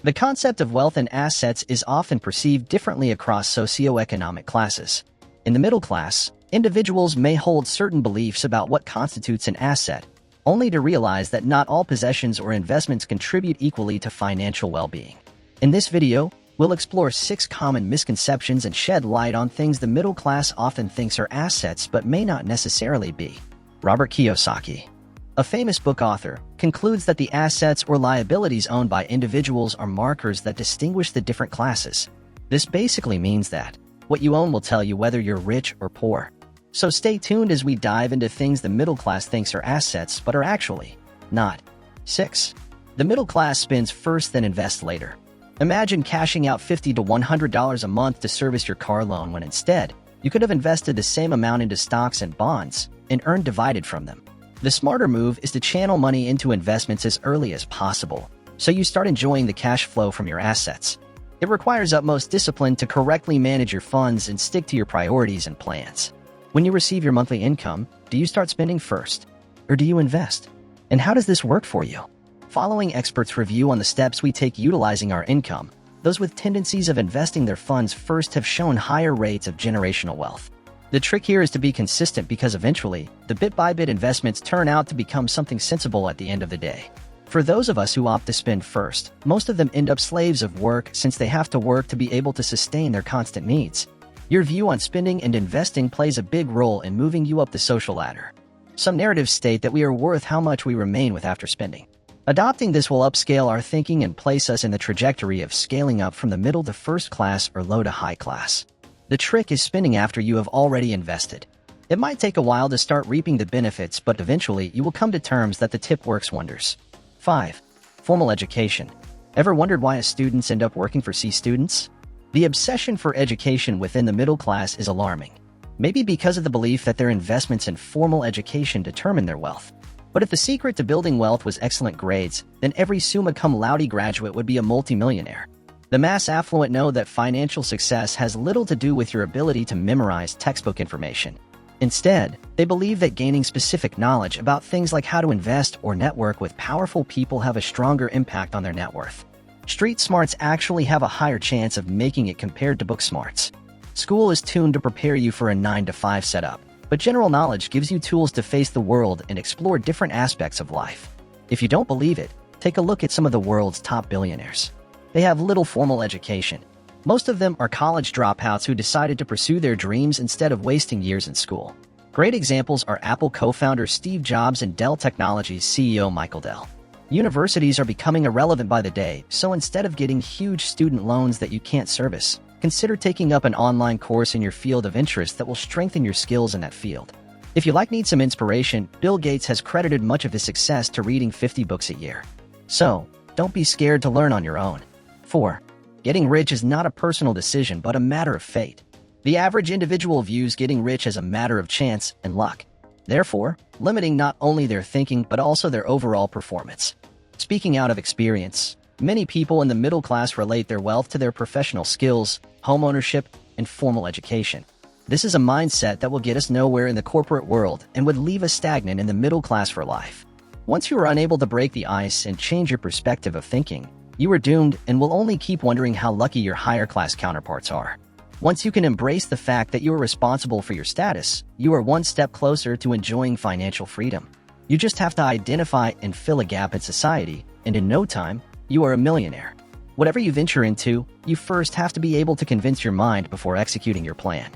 The concept of wealth and assets is often perceived differently across socioeconomic classes. In the middle class, individuals may hold certain beliefs about what constitutes an asset, only to realize that not all possessions or investments contribute equally to financial well-being. In this video, we'll explore 6 common misconceptions and shed light on things the middle class often thinks are assets but may not necessarily be. Robert Kiyosaki, a famous book author, concludes that the assets or liabilities owned by individuals are markers that distinguish the different classes. This basically means that what you own will tell you whether you're rich or poor. So stay tuned as we dive into things the middle class thinks are assets but are actually not. 6. The middle class spends first then invests later. Imagine cashing out $50 to $100 a month to service your car loan when instead, you could have invested the same amount into stocks and bonds and earned divided from them. The smarter move is to channel money into investments as early as possible, so you start enjoying the cash flow from your assets. It requires utmost discipline to correctly manage your funds and stick to your priorities and plans. When you receive your monthly income, do you start spending first? Or do you invest? And how does this work for you? Following experts' review on the steps we take utilizing our income, those with tendencies of investing their funds first have shown higher rates of generational wealth. The trick here is to be consistent because eventually, the bit-by-bit investments turn out to become something sensible at the end of the day. For those of us who opt to spend first, most of them end up slaves of work since they have to work to be able to sustain their constant needs. Your view on spending and investing plays a big role in moving you up the social ladder. Some narratives state that we are worth how much we remain with after spending. Adopting this will upscale our thinking and place us in the trajectory of scaling up from the middle to first class or low to high class. The trick is spending after you have already invested. It might take a while to start reaping the benefits, but eventually you will come to terms that the tip works wonders. 5. Formal education. Ever wondered why students end up working for C students? The obsession for education within the middle class is alarming. Maybe because of the belief that their investments in formal education determine their wealth. But if the secret to building wealth was excellent grades, then every summa cum laude graduate would be a multimillionaire. The mass affluent know that financial success has little to do with your ability to memorize textbook information. Instead, they believe that gaining specific knowledge about things like how to invest or network with powerful people have a stronger impact on their net worth. Street smarts actually have a higher chance of making it compared to book smarts. School is tuned to prepare you for a 9-to-5 setup, but general knowledge gives you tools to face the world and explore different aspects of life. If you don't believe it, take a look at some of the world's top billionaires. They have little formal education. Most of them are college dropouts who decided to pursue their dreams instead of wasting years in school. Great examples are Apple co-founder Steve Jobs and Dell Technologies CEO Michael Dell. Universities are becoming irrelevant by the day, so instead of getting huge student loans that you can't service, consider taking up an online course in your field of interest that will strengthen your skills in that field. If you need some inspiration, Bill Gates has credited much of his success to reading 50 books a year. So, don't be scared to learn on your own. 4. Getting rich is not a personal decision but a matter of fate. The average individual views getting rich as a matter of chance and luck, therefore, limiting not only their thinking but also their overall performance. Speaking out of experience, many people in the middle class relate their wealth to their professional skills, home ownership, and formal education. This is a mindset that will get us nowhere in the corporate world and would leave us stagnant in the middle class for life. Once you are unable to break the ice and change your perspective of thinking, you are doomed and will only keep wondering how lucky your higher class counterparts are. Once you can embrace the fact that you are responsible for your status, you are one step closer to enjoying financial freedom. You just have to identify and fill a gap in society, and in no time, you are a millionaire. Whatever you venture into, you first have to be able to convince your mind before executing your plan.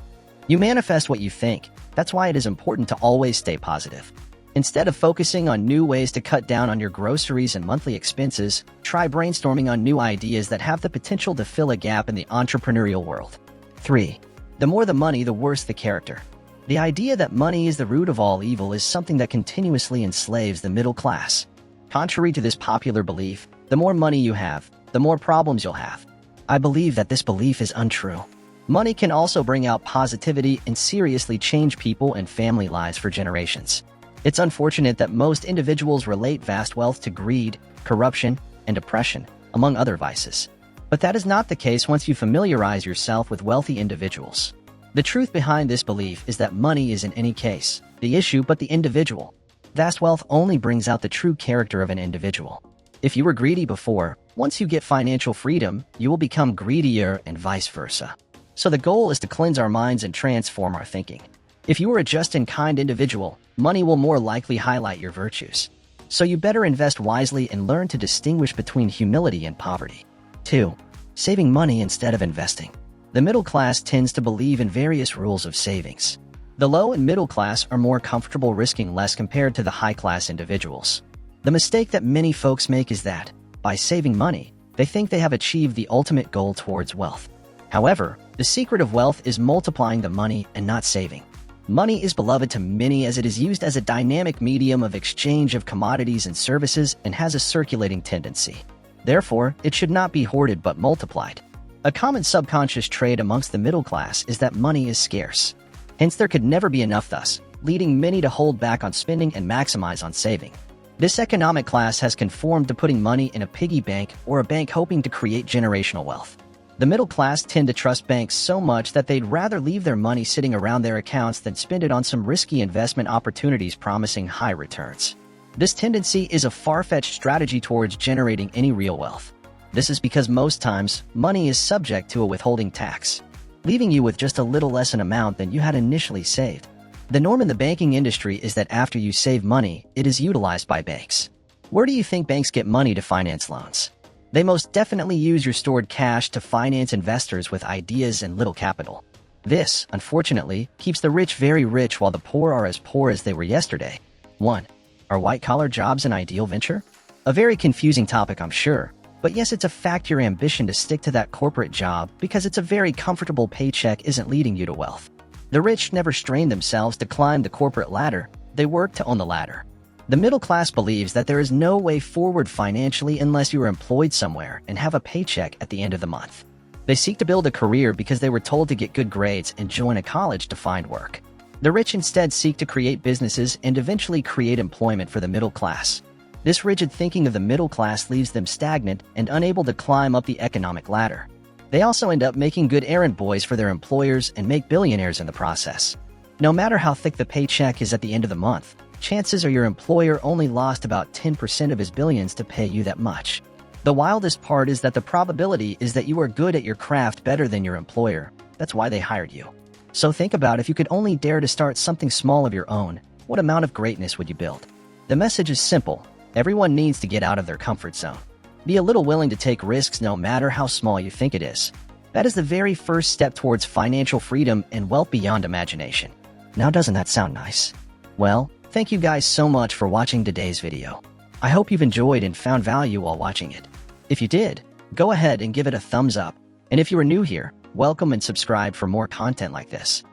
You manifest what you think. That's why it is important to always stay positive. Instead of focusing on new ways to cut down on your groceries and monthly expenses, try brainstorming on new ideas that have the potential to fill a gap in the entrepreneurial world. 3. The more the money, the worse the character. The idea that money is the root of all evil is something that continuously enslaves the middle class. Contrary to this popular belief, the more money you have, the more problems you'll have. I believe that this belief is untrue. Money can also bring out positivity and seriously change people and family lives for generations. It's unfortunate that most individuals relate vast wealth to greed, corruption, and oppression, among other vices. But that is not the case once you familiarize yourself with wealthy individuals. The truth behind this belief is that money is in any case the issue but the individual. Vast wealth only brings out the true character of an individual. If you were greedy before, Once you get financial freedom, you will become greedier and vice versa. So the goal is to cleanse our minds and transform our thinking. If you are a just and kind individual, money will more likely highlight your virtues. So you better invest wisely and learn to distinguish between humility and poverty. 2. Saving money instead of investing. The middle class tends to believe in various rules of savings. The low and middle class are more comfortable risking less compared to the high-class individuals. The mistake that many folks make is that, by saving money, they think they have achieved the ultimate goal towards wealth. However, the secret of wealth is multiplying the money and not saving. Money is beloved to many as it is used as a dynamic medium of exchange of commodities and services and has a circulating tendency. Therefore, it should not be hoarded but multiplied. A common subconscious trait amongst the middle class is that money is scarce. Hence, there could never be enough, thus leading many to hold back on spending and maximize on saving. This economic class has conformed to putting money in a piggy bank or a bank hoping to create generational wealth. The middle class tend to trust banks so much that they'd rather leave their money sitting around their accounts than spend it on some risky investment opportunities promising high returns. This tendency is a far-fetched strategy towards generating any real wealth. This is because most times, money is subject to a withholding tax, leaving you with just a little less an amount than you had initially saved. The norm in the banking industry is that after you save money, it is utilized by banks. Where do you think banks get money to finance loans? They most definitely use your stored cash to finance investors with ideas and little capital. This, unfortunately, keeps the rich very rich while the poor are as poor as they were yesterday. 1. Are white-collar jobs an ideal venture? A very confusing topic, I'm sure. But yes, it's a fact your ambition to stick to that corporate job because it's a very comfortable paycheck isn't leading you to wealth. The rich never strain themselves to climb the corporate ladder. They work to own the ladder. The middle class believes that there is no way forward financially unless you are employed somewhere and have a paycheck at the end of the month. They seek to build a career because they were told to get good grades and join a college to find work. The rich instead seek to create businesses and eventually create employment for the middle class. This rigid thinking of the middle class leaves them stagnant and unable to climb up the economic ladder. They also end up making good errand boys for their employers and make billionaires in the process. No matter how thick the paycheck is at the end of the month, chances are your employer only lost about 10% of his billions to pay you that much. The wildest part is that the probability is that you are good at your craft better than your employer. That's why they hired you. So think about if you could only dare to start something small of your own, what amount of greatness would you build? The message is simple. Everyone needs to get out of their comfort zone. Be a little willing to take risks no matter how small you think it is. That is the very first step towards financial freedom and wealth beyond imagination. Now, doesn't that sound nice? Well, thank you guys so much for watching today's video. I hope you've enjoyed and found value while watching it. If you did, go ahead and give it a thumbs up. And if you are new here, welcome and subscribe for more content like this.